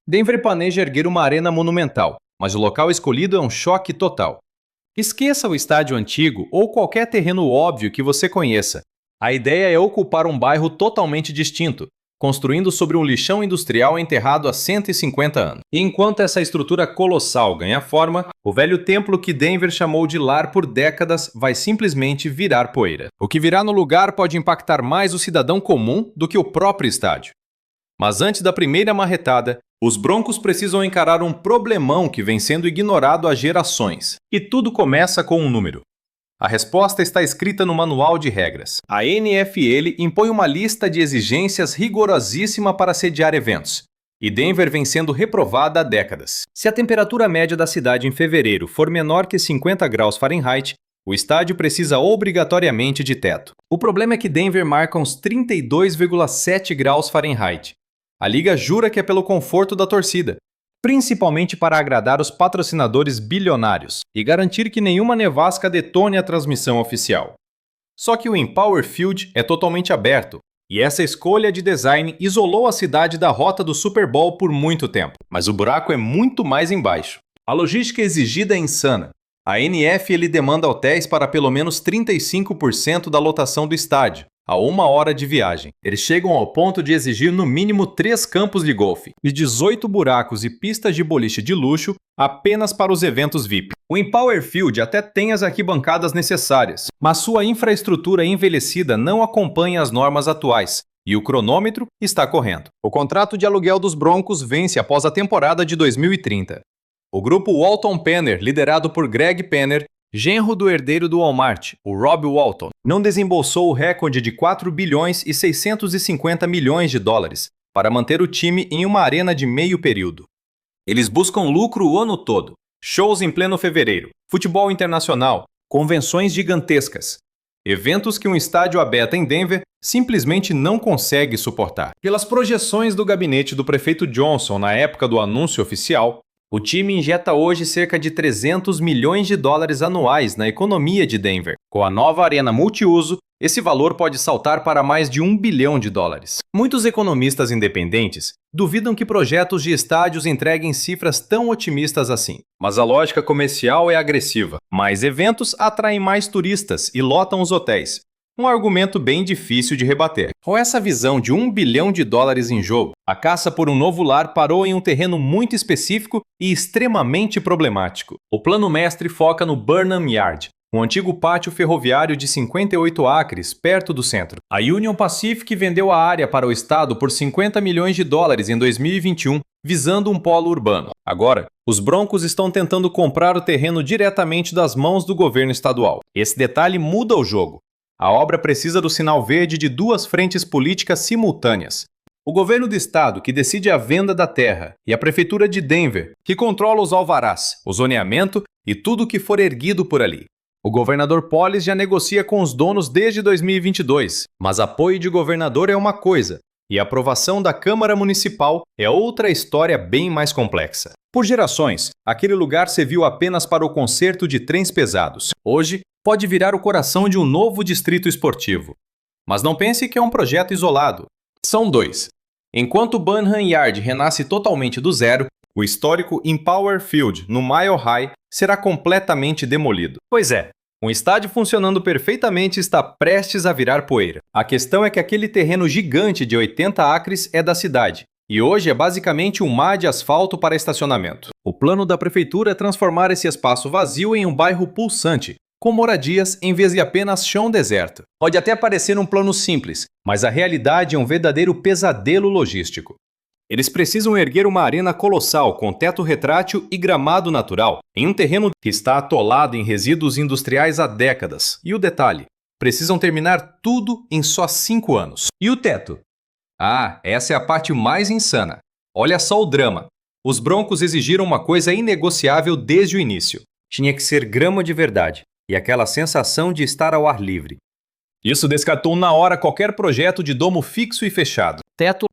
Denver planeja erguer uma arena monumental, mas o local escolhido é um choque total. Esqueça o estádio antigo ou qualquer terreno óbvio que você conheça. A ideia é ocupar um bairro totalmente distinto, construindo sobre um lixão industrial enterrado há 150 anos. E enquanto essa estrutura colossal ganha forma, o velho templo que Denver chamou de lar por décadas vai simplesmente virar poeira. O que virá no lugar pode impactar mais o cidadão comum do que o próprio estádio. Mas antes da primeira marretada, os Broncos precisam encarar um problemão que vem sendo ignorado há gerações. E tudo começa com um número. A resposta está escrita no manual de regras. A NFL impõe uma lista de exigências rigorosíssima para sediar eventos, e Denver vem sendo reprovada há décadas. Se a temperatura média da cidade em fevereiro for menor que 50 graus Fahrenheit, o estádio precisa obrigatoriamente de teto. O problema é que Denver marca uns 32,7 graus Fahrenheit. A liga jura que é pelo conforto da torcida, principalmente para agradar os patrocinadores bilionários e garantir que nenhuma nevasca detone a transmissão oficial. Só que o Empower Field é totalmente aberto, e essa escolha de design isolou a cidade da rota do Super Bowl por muito tempo. Mas o buraco é muito mais embaixo. A logística exigida é insana. A NFL demanda hotéis para pelo menos 35% da lotação do estádio, a 1 hora de viagem. Eles chegam ao ponto de exigir no mínimo 3 campos de golfe e 18 buracos e pistas de boliche de luxo apenas para os eventos VIP. O Empower Field até tem as arquibancadas necessárias, mas sua infraestrutura envelhecida não acompanha as normas atuais e o cronômetro está correndo. O contrato de aluguel dos Broncos vence após a temporada de 2030. O grupo Walton Penner, liderado por Greg Penner, genro do herdeiro do Walmart, o Rob Walton, não desembolsou o recorde de 4 bilhões e 650 milhões de dólares para manter o time em uma arena de meio período. Eles buscam lucro o ano todo, shows em pleno fevereiro, futebol internacional, convenções gigantescas, eventos que um estádio aberto em Denver simplesmente não consegue suportar. Pelas projeções do gabinete do prefeito Johnson na época do anúncio oficial, o time injeta hoje cerca de 300 milhões de dólares anuais na economia de Denver. Com a nova arena multiuso, esse valor pode saltar para mais de 1 bilhão de dólares. Muitos economistas independentes duvidam que projetos de estádios entreguem cifras tão otimistas assim. Mas a lógica comercial é agressiva. Mais eventos atraem mais turistas e lotam os hotéis. Um argumento bem difícil de rebater. Com essa visão de 1 bilhão de dólares em jogo, a caça por um novo lar parou em um terreno muito específico e extremamente problemático. O plano mestre foca no Burnham Yard, um antigo pátio ferroviário de 58 acres, perto do centro. A Union Pacific vendeu a área para o estado por 50 milhões de dólares em 2021, visando um polo urbano. Agora, os Broncos estão tentando comprar o terreno diretamente das mãos do governo estadual. Esse detalhe muda o jogo. A obra precisa do sinal verde de 2 frentes políticas simultâneas. O governo do estado, que decide a venda da terra, e a prefeitura de Denver, que controla os alvarás, o zoneamento e tudo o que for erguido por ali. O governador Polis já negocia com os donos desde 2022, mas apoio de governador é uma coisa, e a aprovação da Câmara Municipal é outra história bem mais complexa. Por gerações, aquele lugar serviu apenas para o conserto de trens pesados. Hoje, pode virar o coração de um novo distrito esportivo. Mas não pense que é um projeto isolado. São 2. Enquanto Burnham Yard renasce totalmente do zero, o histórico Empower Field, no Mile High, será completamente demolido. Pois é, um estádio funcionando perfeitamente está prestes a virar poeira. A questão é que aquele terreno gigante de 80 acres é da cidade, e hoje é basicamente um mar de asfalto para estacionamento. O plano da prefeitura é transformar esse espaço vazio em um bairro pulsante, com moradias em vez de apenas chão deserto. Pode até parecer um plano simples, mas a realidade é um verdadeiro pesadelo logístico. Eles precisam erguer uma arena colossal com teto retrátil e gramado natural, em um terreno que está atolado em resíduos industriais há décadas. E o detalhe, precisam terminar tudo em só 5 anos. E o teto? Ah, essa é a parte mais insana. Olha só o drama. Os Broncos exigiram uma coisa inegociável desde o início. Tinha que ser grama de verdade. E aquela sensação de estar ao ar livre. Isso descartou na hora qualquer projeto de domo fixo e fechado.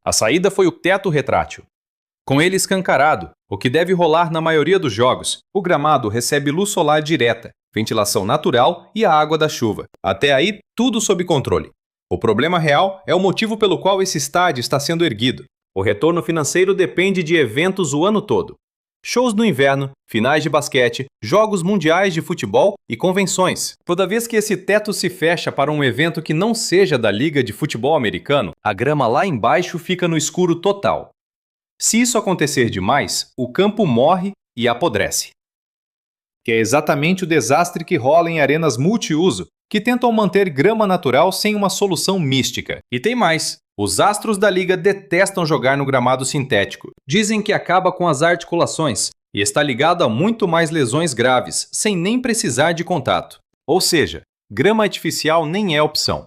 A saída foi o teto retrátil. Com ele escancarado, o que deve rolar na maioria dos jogos, o gramado recebe luz solar direta, ventilação natural e a água da chuva. Até aí, tudo sob controle. O problema real é o motivo pelo qual esse estádio está sendo erguido. O retorno financeiro depende de eventos o ano todo. Shows no inverno, finais de basquete, jogos mundiais de futebol e convenções. Toda vez que esse teto se fecha para um evento que não seja da Liga de Futebol Americano, a grama lá embaixo fica no escuro total. Se isso acontecer demais, o campo morre e apodrece. Que é exatamente o desastre que rola em arenas multiuso, que tentam manter grama natural sem uma solução mística. E tem mais. Os astros da liga detestam jogar no gramado sintético. Dizem que acaba com as articulações e está ligado a muito mais lesões graves, sem nem precisar de contato. Ou seja, grama artificial nem é opção.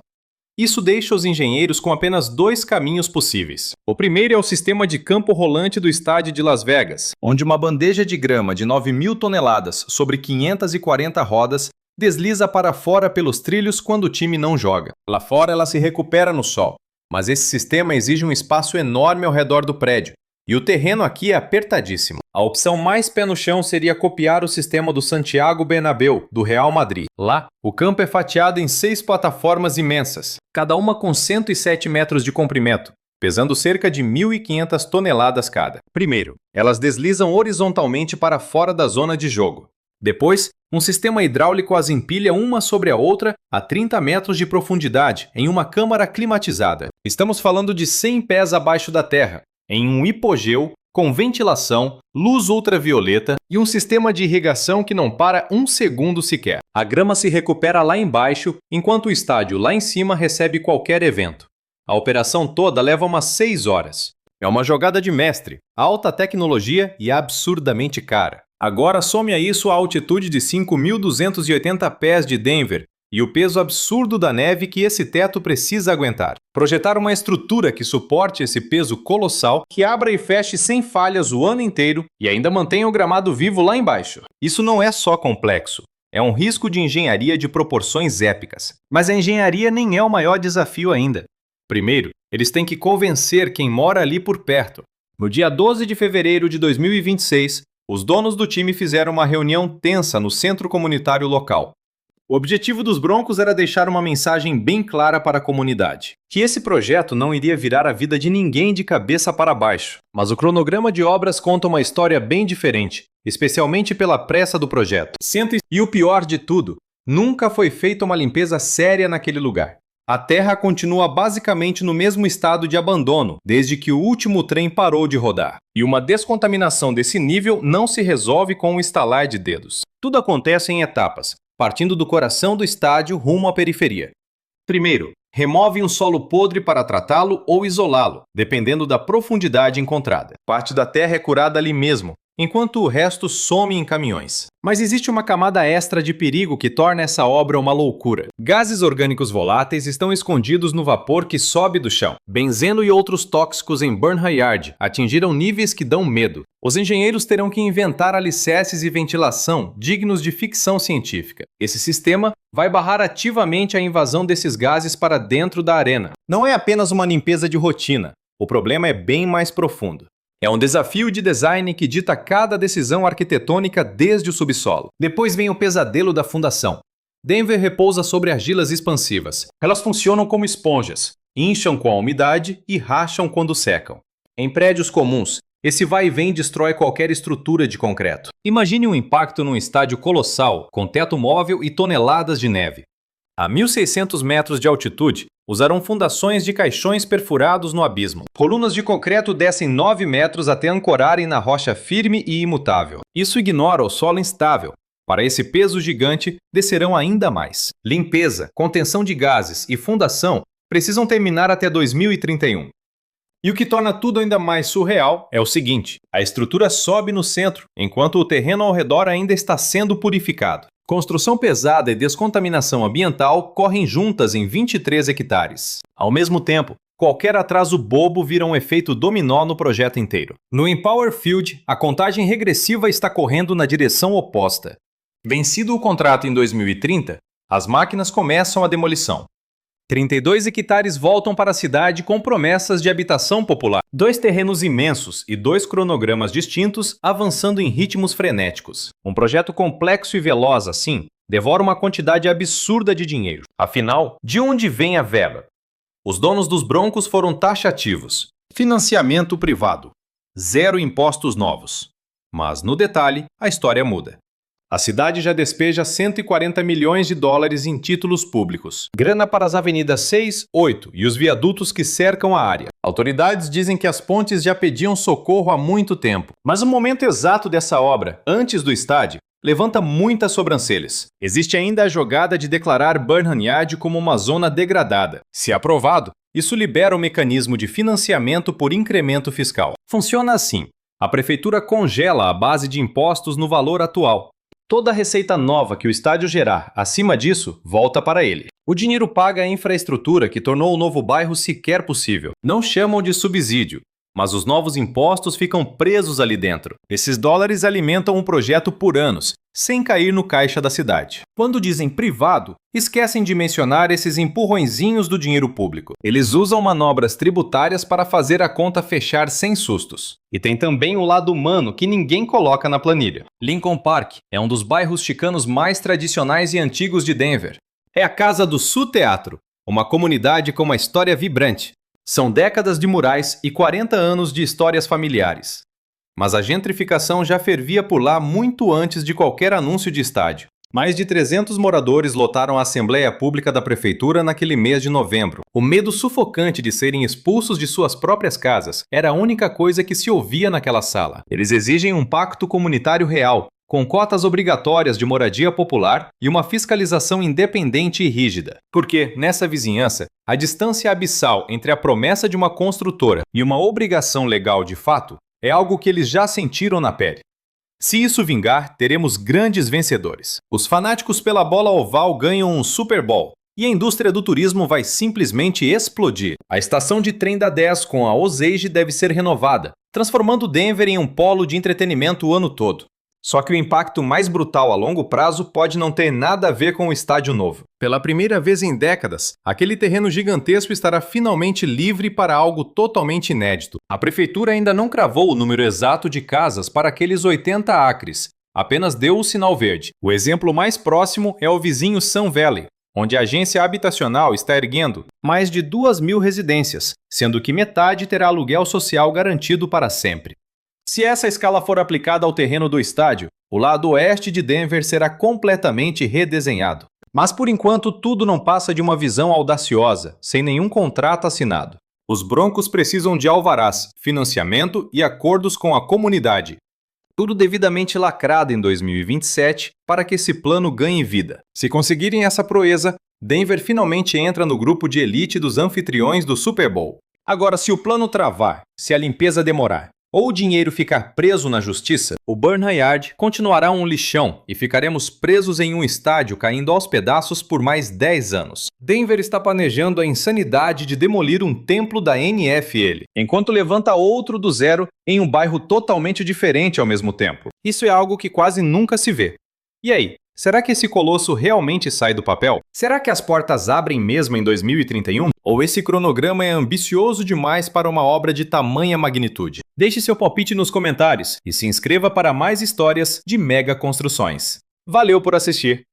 Isso deixa os engenheiros com apenas dois caminhos possíveis. O primeiro é o sistema de campo rolante do estádio de Las Vegas, onde uma bandeja de grama de 9.000 toneladas sobre 540 rodas desliza para fora pelos trilhos quando o time não joga. Lá fora ela se recupera no sol. Mas esse sistema exige um espaço enorme ao redor do prédio, e o terreno aqui é apertadíssimo. A opção mais pé no chão seria copiar o sistema do Santiago Bernabéu, do Real Madrid. Lá, o campo é fatiado em 6 plataformas imensas, cada uma com 107 metros de comprimento, pesando cerca de 1.500 toneladas cada. Primeiro, elas deslizam horizontalmente para fora da zona de jogo. Depois, um sistema hidráulico as empilha uma sobre a outra a 30 metros de profundidade, em uma câmara climatizada. Estamos falando de 100 pés abaixo da terra, em um hipogeu, com ventilação, luz ultravioleta e um sistema de irrigação que não para um segundo sequer. A grama se recupera lá embaixo, enquanto o estádio lá em cima recebe qualquer evento. A operação toda leva umas 6 horas. É uma jogada de mestre, alta tecnologia e absurdamente cara. Agora some a isso a altitude de 5.280 pés de Denver e o peso absurdo da neve que esse teto precisa aguentar. Projetar uma estrutura que suporte esse peso colossal, que abra e feche sem falhas o ano inteiro e ainda mantenha o gramado vivo lá embaixo. Isso não é só complexo, é um risco de engenharia de proporções épicas. Mas a engenharia nem é o maior desafio ainda. Primeiro, eles têm que convencer quem mora ali por perto. No dia 12 de fevereiro de 2026, os donos do time fizeram uma reunião tensa no centro comunitário local. O objetivo dos Broncos era deixar uma mensagem bem clara para a comunidade, que esse projeto não iria virar a vida de ninguém de cabeça para baixo. Mas o cronograma de obras conta uma história bem diferente, especialmente pela pressa do projeto. E o pior de tudo, nunca foi feita uma limpeza séria naquele lugar. A terra continua basicamente no mesmo estado de abandono, desde que o último trem parou de rodar. E uma descontaminação desse nível não se resolve com um estalar de dedos. Tudo acontece em etapas, partindo do coração do estádio rumo à periferia. Primeiro, remove um solo podre para tratá-lo ou isolá-lo, dependendo da profundidade encontrada. Parte da terra é curada ali mesmo, enquanto o resto some em caminhões. Mas existe uma camada extra de perigo que torna essa obra uma loucura. Gases orgânicos voláteis estão escondidos no vapor que sobe do chão. Benzeno e outros tóxicos em Burnham Yard atingiram níveis que dão medo. Os engenheiros terão que inventar alicerces e ventilação dignos de ficção científica. Esse sistema vai barrar ativamente a invasão desses gases para dentro da arena. Não é apenas uma limpeza de rotina. O problema é bem mais profundo. É um desafio de design que dita cada decisão arquitetônica desde o subsolo. Depois vem o pesadelo da fundação. Denver repousa sobre argilas expansivas. Elas funcionam como esponjas, incham com a umidade e racham quando secam. Em prédios comuns, esse vai e vem destrói qualquer estrutura de concreto. Imagine um impacto num estádio colossal, com teto móvel e toneladas de neve. A 1.600 metros de altitude, usarão fundações de caixões perfurados no abismo. Colunas de concreto descem 9 metros até ancorarem na rocha firme e imutável. Isso ignora o solo instável. Para esse peso gigante, descerão ainda mais. Limpeza, contenção de gases e fundação precisam terminar até 2031. E o que torna tudo ainda mais surreal é o seguinte: a estrutura sobe no centro, enquanto o terreno ao redor ainda está sendo purificado. Construção pesada e descontaminação ambiental correm juntas em 23 hectares. Ao mesmo tempo, qualquer atraso bobo vira um efeito dominó no projeto inteiro. No Empower Field, a contagem regressiva está correndo na direção oposta. Vencido o contrato em 2030, as máquinas começam a demolição. 32 hectares voltam para a cidade com promessas de habitação popular. 2 terrenos imensos e 2 cronogramas distintos avançando em ritmos frenéticos. Um projeto complexo e veloz assim devora uma quantidade absurda de dinheiro. Afinal, de onde vem a verba? Os donos dos Broncos foram taxativos. Financiamento privado. Zero impostos novos. Mas, no detalhe, a história muda. A cidade já despeja 140 milhões de dólares em títulos públicos. Grana para as avenidas 6, 8 e os viadutos que cercam a área. Autoridades dizem que as pontes já pediam socorro há muito tempo. Mas o momento exato dessa obra, antes do estádio, levanta muitas sobrancelhas. Existe ainda a jogada de declarar Burnham Yard como uma zona degradada. Se aprovado, isso libera o mecanismo de financiamento por incremento fiscal. Funciona assim. A prefeitura congela a base de impostos no valor atual. Toda a receita nova que o estádio gerar acima disso volta para ele. O dinheiro paga a infraestrutura que tornou o novo bairro sequer possível. Não chamam de subsídio, mas os novos impostos ficam presos ali dentro. Esses dólares alimentam um projeto por anos, sem cair no caixa da cidade. Quando dizem privado, esquecem de mencionar esses empurrõezinhos do dinheiro público. Eles usam manobras tributárias para fazer a conta fechar sem sustos. E tem também o lado humano que ninguém coloca na planilha. Lincoln Park é um dos bairros chicanos mais tradicionais e antigos de Denver. É a casa do Sioux Teatro, uma comunidade com uma história vibrante. São décadas de murais e 40 anos de histórias familiares. Mas a gentrificação já fervia por lá muito antes de qualquer anúncio de estádio. Mais de 300 moradores lotaram a Assembleia Pública da Prefeitura naquele mês de novembro. O medo sufocante de serem expulsos de suas próprias casas era a única coisa que se ouvia naquela sala. Eles exigem um pacto comunitário real, com cotas obrigatórias de moradia popular e uma fiscalização independente e rígida. Porque, nessa vizinhança, a distância abissal entre a promessa de uma construtora e uma obrigação legal de fato é algo que eles já sentiram na pele. Se isso vingar, teremos grandes vencedores. Os fanáticos pela bola oval ganham um Super Bowl. E a indústria do turismo vai simplesmente explodir. A estação de trem da 10 com a Osage deve ser renovada, transformando Denver em um polo de entretenimento o ano todo. Só que o impacto mais brutal a longo prazo pode não ter nada a ver com o estádio novo. Pela primeira vez em décadas, aquele terreno gigantesco estará finalmente livre para algo totalmente inédito. A prefeitura ainda não cravou o número exato de casas para aqueles 80 acres, apenas deu o sinal verde. O exemplo mais próximo é o vizinho Sun Valley, onde a agência habitacional está erguendo mais de 2.000 residências, sendo que metade terá aluguel social garantido para sempre. Se essa escala for aplicada ao terreno do estádio, o lado oeste de Denver será completamente redesenhado. Mas por enquanto tudo não passa de uma visão audaciosa, sem nenhum contrato assinado. Os Broncos precisam de alvarás, financiamento e acordos com a comunidade. Tudo devidamente lacrado em 2027 para que esse plano ganhe vida. Se conseguirem essa proeza, Denver finalmente entra no grupo de elite dos anfitriões do Super Bowl. Agora, se o plano travar, se a limpeza demorar, ou o dinheiro ficar preso na justiça, o Burnham Yard continuará um lixão e ficaremos presos em um estádio caindo aos pedaços por mais 10 anos. Denver está planejando a insanidade de demolir um templo da NFL, enquanto levanta outro do zero em um bairro totalmente diferente ao mesmo tempo. Isso é algo que quase nunca se vê. E aí? Será que esse colosso realmente sai do papel? Será que as portas abrem mesmo em 2031? Ou esse cronograma é ambicioso demais para uma obra de tamanha magnitude? Deixe seu palpite nos comentários e se inscreva para mais histórias de mega construções. Valeu por assistir!